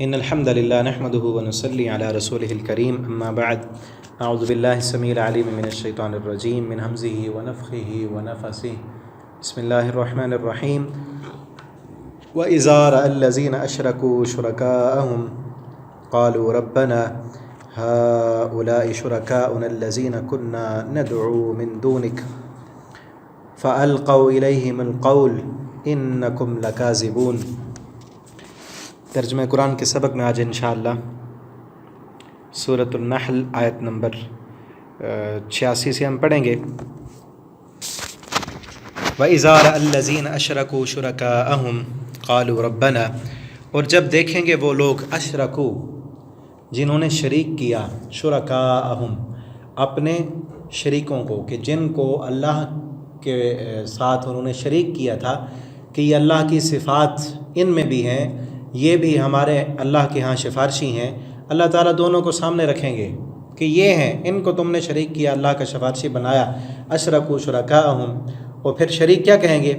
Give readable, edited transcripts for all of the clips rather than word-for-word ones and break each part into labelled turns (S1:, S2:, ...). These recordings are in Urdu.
S1: إن الحمد لله نحمده ونصلي على رسوله الكريم أما بعد أعوذ بالله السميع العليم من الشيطان الرجيم من همزه ونفخه ونفثه بسم الله الرحمن الرحيم وإذا رأى الذين أشركوا شركاءهم قالوا ربنا هؤلاء شركاؤنا الذين كنا ندعو من دونك فألقوا إليهم القول إنكم لكاذبون۔ ترجمہ قرآن کے سبق میں آج انشاءاللہ سورۃ النحل آیت نمبر 86 سے ہم پڑھیں گے۔ وَإِذَا رَأَى الَّذِينَ أَشْرَكُوا شُرَكَاءَهُمْ قَالُوا رَبَّنَا، اور جب دیکھیں گے وہ لوگ اشرکو جنہوں نے شریک کیا، شرکاءہم اپنے شریکوں کو، کہ جن کو اللہ کے ساتھ انہوں نے شریک کیا تھا کہ یہ اللہ کی صفات ان میں بھی ہیں، یہ بھی ہمارے اللہ کے ہاں سفارشی ہیں۔ اللہ تعالیٰ دونوں کو سامنے رکھیں گے کہ یہ ہیں، ان کو تم نے شریک کیا، اللہ کا سفارشی بنایا۔ اشرکوا شرکاءہم، اور پھر شریک کیا کہیں گے؟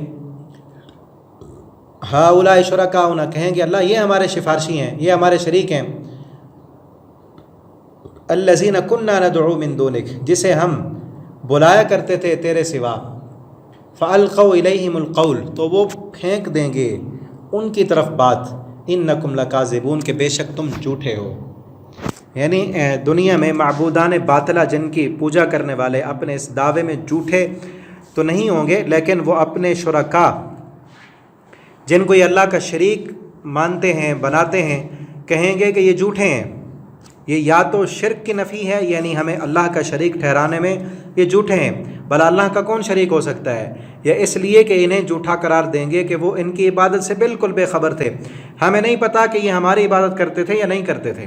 S1: ہؤلاء شرکاؤنا، کہیں گے اللہ یہ ہمارے سفارشی ہیں، یہ ہمارے شریک ہیں۔ الذین کنا ندعو من دونک، جسے ہم بلایا کرتے تھے تیرے سوا۔ فالقوا الیہم القول، تو وہ پھینک دیں گے ان کی طرف بات، انکم لکاذبون، کہ بے شک تم جھوٹے ہو۔ یعنی دنیا میں معبودان باطلہ جن کی پوجا کرنے والے اپنے اس دعوے میں جھوٹے تو نہیں ہوں گے، لیکن وہ اپنے شرکا جن کو یہ اللہ کا شریک مانتے ہیں، بناتے ہیں، کہیں گے کہ یہ جھوٹے ہیں۔ یہ یا تو شرک کی نفی ہے، یعنی ہمیں اللہ کا شریک ٹھہرانے میں یہ جھوٹے ہیں، بھلا اللہ کا کون شریک ہو سکتا ہے، یا اس لیے کہ انہیں جھوٹا قرار دیں گے کہ وہ ان کی عبادت سے بالکل بے خبر تھے، ہمیں نہیں پتہ کہ یہ ہماری عبادت کرتے تھے یا نہیں کرتے تھے۔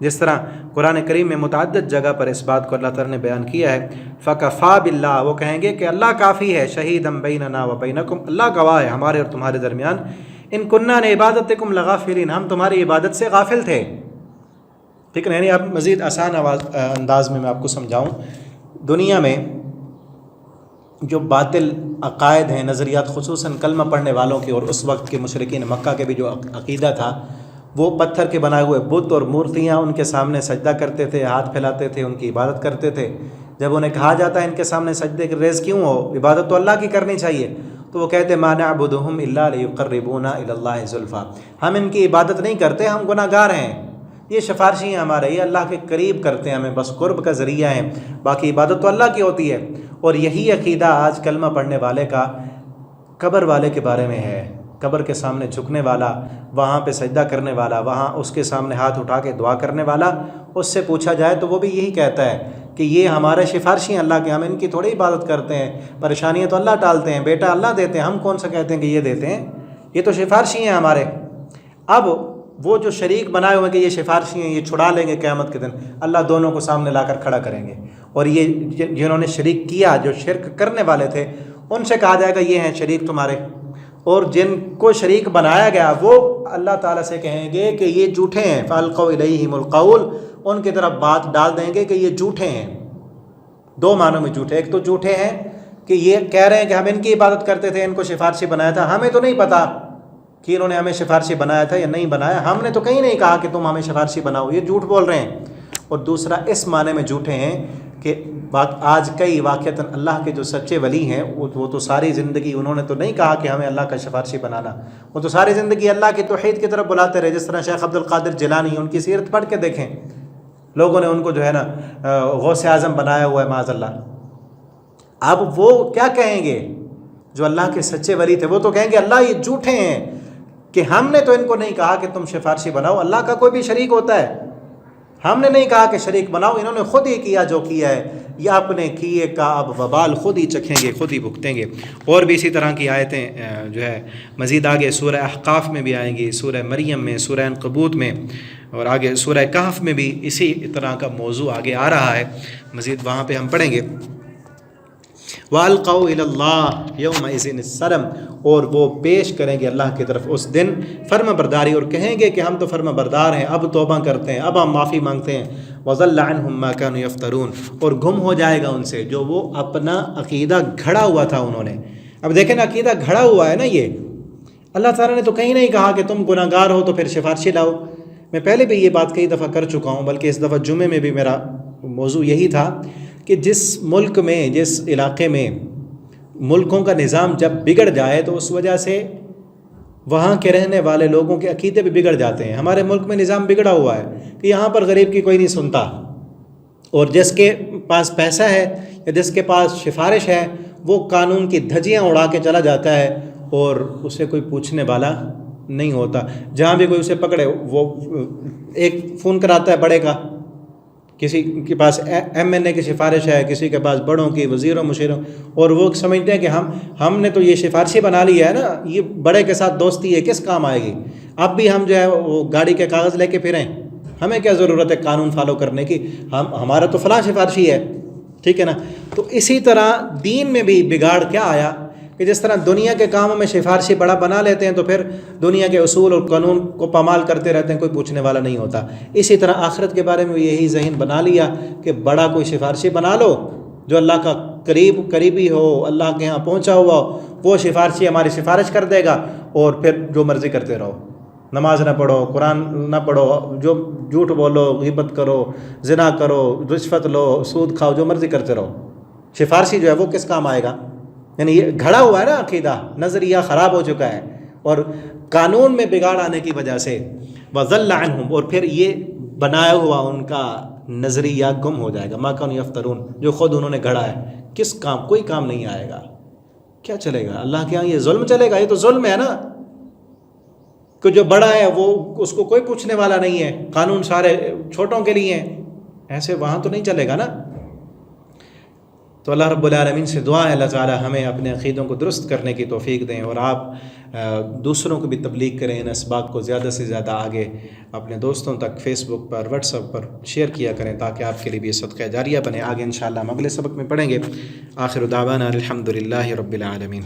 S1: جس طرح قرآن کریم میں متعدد جگہ پر اس بات کو اللہ تعالیٰ نے بیان کیا ہے، فَكَفَى بِاللَّهِ، وہ کہیں گے کہ اللہ کافی ہے، شَهِيدًا بَيْنَنَا وَبَيْنَكُمْ، اللہ گواہ ہے ہمارے اور تمہارے درمیان، إِن كُنَّا عَنْ عِبَادَتِكُمْ لَغَافِلِينَ، ہم تمہاری عبادت سے غافل تھے۔ ٹھیک ہے، یعنی اب مزید آسان انداز میں آپ کو سمجھاؤں، دنیا میں جو باطل عقائد ہیں، نظریات، خصوصاً کلمہ پڑھنے والوں کی اور اس وقت کے مشرکین مکہ کے بھی جو عقیدہ تھا، وہ پتھر کے بنائے ہوئے بت اور مورتیاں ان کے سامنے سجدہ کرتے تھے، ہاتھ پھیلاتے تھے، ان کی عبادت کرتے تھے۔ جب انہیں کہا جاتا ہے ان کے سامنے سجدے کی ریز کیوں ہو، عبادت تو اللہ کی کرنی چاہیے، تو وہ کہتے مَا نَعْبُدُهُمْ إِلَّا لِيُقَرِّبُونَا إِلَى اللَّهِ زُلْفَىٰ، ہم ان کی عبادت نہیں کرتے، ہم گناہ گار ہیں، یہ سفارشی ہیں ہمارے، یہ اللہ کے قریب کرتے ہیں، ہمیں بس قرب کا ذریعہ ہیں، باقی عبادت تو اللہ کی ہوتی ہے۔ اور یہی عقیدہ آج کلمہ پڑھنے والے کا قبر والے کے بارے میں ہے، قبر کے سامنے جھکنے والا، وہاں پہ سجدہ کرنے والا، وہاں اس کے سامنے ہاتھ اٹھا کے دعا کرنے والا، اس سے پوچھا جائے تو وہ بھی یہی کہتا ہے کہ یہ ہمارے سفارشی ہیں اللہ کے، ہم ان کی تھوڑی عبادت کرتے ہیں، پریشانیاں تو اللہ ٹالتے ہیں، بیٹا اللہ دیتے ہیں، ہم کون سا کہتے ہیں کہ یہ دیتے ہیں، یہ تو سفارشی ہیں ہمارے۔ اب وہ جو شریک بنائے ہوئے کہ یہ سفارشی ہیں، یہ چھڑا لیں گے قیامت کے دن، اللہ دونوں کو سامنے لا کر کھڑا کریں گے، اور یہ جنہوں نے شریک کیا، جو شرک کرنے والے تھے، ان سے کہا جائے گا یہ ہیں شریک تمہارے، اور جن کو شریک بنایا گیا وہ اللہ تعالیٰ سے کہیں گے کہ یہ جھوٹے ہیں، فَأَلْقَوْا إِلَيْهِمُ الْقَوْلَ، ان کی طرف بات ڈال دیں گے کہ یہ جھوٹے ہیں۔ دو معنوں میں جھوٹے، ایک تو جھوٹے ہیں کہ یہ کہہ رہے ہیں کہ ہم ان کی عبادت کرتے تھے، ان کو سفارشی بنایا تھا، ہمیں تو نہیں پتہ کہ انہوں نے ہمیں سفارشی بنایا تھا یا نہیں بنایا، ہم نے تو کہیں نہیں کہا کہ تم ہمیں سفارشی بناؤ، یہ جھوٹ بول رہے ہیں۔ اور دوسرا اس معنی میں جھوٹے ہیں کہ آج کئی واقعتاً اللہ کے جو سچے ولی ہیں وہ تو ساری زندگی انہوں نے تو نہیں کہا کہ ہمیں اللہ کا سفارشی بنانا، وہ تو ساری زندگی اللہ کی توحید کی طرف بلاتے رہے، جس طرح شیخ عبد القادر جیلانی، ان کی سیرت پڑھ کے دیکھیں، لوگوں نے ان کو جو ہے نا غوث اعظم بنایا ہوا ہے معاذ اللہ۔ اب وہ کیا کہیں گے جو اللہ کے سچے ولی تھے، وہ تو کہیں گے اللہ یہ جھوٹے ہیں کہ ہم نے تو ان کو نہیں کہا کہ تم سفارشی بناؤ، اللہ کا کوئی بھی شریک ہوتا ہے، ہم نے نہیں کہا کہ شریک بناؤ، انہوں نے خود ہی کیا جو کیا ہے، یہ اپنے کیے کا اب وبال خود ہی چکھیں گے، خود ہی بھگتیں گے۔ اور بھی اسی طرح کی آیتیں جو ہے مزید آگے سورہ احقاف میں بھی آئیں گی، سورہ مریم میں، سورہ عنکبوت میں، اور آگے سورہ کہف میں بھی اسی طرح کا موضوع آگے آ رہا ہے، مزید وہاں پہ ہم پڑھیں گے۔ وَأَلْقَوْا إِلَى اللَّهِ يَوْمَئِذٍ السَّلَمَ، اور وہ پیش کریں گے اللہ کی طرف اس دن فرما برداری، اور کہیں گے کہ ہم تو فرما بردار ہیں، اب توبہ کرتے ہیں، اب ہم معافی مانگتے ہیں۔ وَضَلَّ عَنْهُمْ مَا كَانُوا يَفْتَرُونَ، اور گم ہو جائے گا ان سے جو وہ اپنا عقیدہ گھڑا ہوا تھا انہوں نے۔ اب دیکھیں نا، عقیدہ گھڑا ہوا ہے نا، یہ اللہ تعالیٰ نے تو کہیں نہیں کہا کہ تم گناہ گار ہو تو پھر سفارشی لاؤ، میں پہلے بھی یہ بات کئی دفعہ کر چکا ہوں، بلکہ اس دفعہ جمعے میں بھی میرا موضوع یہی تھا کہ جس ملک میں، جس علاقے میں ملکوں کا نظام جب بگڑ جائے تو اس وجہ سے وہاں کے رہنے والے لوگوں کے عقیدے بھی بگڑ جاتے ہیں۔ ہمارے ملک میں نظام بگڑا ہوا ہے کہ یہاں پر غریب کی کوئی نہیں سنتا، اور جس کے پاس پیسہ ہے یا جس کے پاس سفارش ہے وہ قانون کی دھجیاں اڑا کے چلا جاتا ہے اور اسے کوئی پوچھنے والا نہیں ہوتا۔ جہاں بھی کوئی اسے پکڑے وہ ایک فون کراتا ہے بڑے کا، کسی کے پاس ایم این اے کی سفارش ہے، کسی کے پاس بڑوں کی، وزیروں مشیروں، اور وہ سمجھتے ہیں کہ ہم نے تو یہ سفارشی بنا لی ہے نا، یہ بڑے کے ساتھ دوستی ہے، کس کام آئے گی؟ اب بھی ہم جو ہے وہ گاڑی کے کاغذ لے کے پھریں، ہمیں کیا ضرورت ہے قانون فالو کرنے کی، ہمارا تو فلاں سفارشی ہے، ٹھیک ہے نا۔ تو اسی طرح دین میں بھی بگاڑ کیا آیا کہ جس طرح دنیا کے کاموں میں سفارشی بڑا بنا لیتے ہیں تو پھر دنیا کے اصول اور قانون کو پامال کرتے رہتے ہیں، کوئی پوچھنے والا نہیں ہوتا۔ اسی طرح آخرت کے بارے میں بھی یہی ذہن بنا لیا کہ بڑا کوئی سفارشی بنا لو جو اللہ کا قریبی ہو، اللہ کے ہاں پہنچا ہوا ہو، وہ سفارشی ہماری سفارش کر دے گا، اور پھر جو مرضی کرتے رہو، نماز نہ پڑھو، قرآن نہ پڑھو، جو جھوٹ بولو، غیبت کرو، زنا کرو، رشوت لو، سود کھاؤ، جو مرضی کرتے رہو۔ سفارشی جو ہے وہ کس کام آئے گا؟ یعنی یہ گھڑا ہوا ہے نا عقیدہ، نظریہ خراب ہو چکا ہے، اور قانون میں بگاڑ آنے کی وجہ سے وَضَلَّ عَنْهُمْ، اور پھر یہ بنایا ہوا ان کا نظریہ گم ہو جائے گا، مَا كَانُوا يَفْتَرُونَ، جو خود انہوں نے گھڑا ہے، کس کام، کوئی کام نہیں آئے گا۔ کیا چلے گا اللہ کے ہاں؟ یہ ظلم چلے گا؟ یہ تو ظلم ہے نا، کہ جو بڑا ہے وہ اس کو کوئی پوچھنے والا نہیں ہے، قانون سارے چھوٹوں کے لیے ہیں، ایسے وہاں تو نہیں چلے گا نا۔ تو اللہ رب العالمین سے دعا ہے اللہ تعالی ہمیں اپنے عقیدوں کو درست کرنے کی توفیق دیں، اور آپ دوسروں کو بھی تبلیغ کریں، ان اسباق کو زیادہ سے زیادہ آگے اپنے دوستوں تک فیس بک پر، واٹس ایپ پر شیئر کیا کریں، تاکہ آپ کے لیے بھی یہ صدقہ جاریہ بنے۔ آگے انشاءاللہ ہم اگلے سبق میں پڑھیں گے۔ آخر دعوانا الحمدللہ رب العالمین۔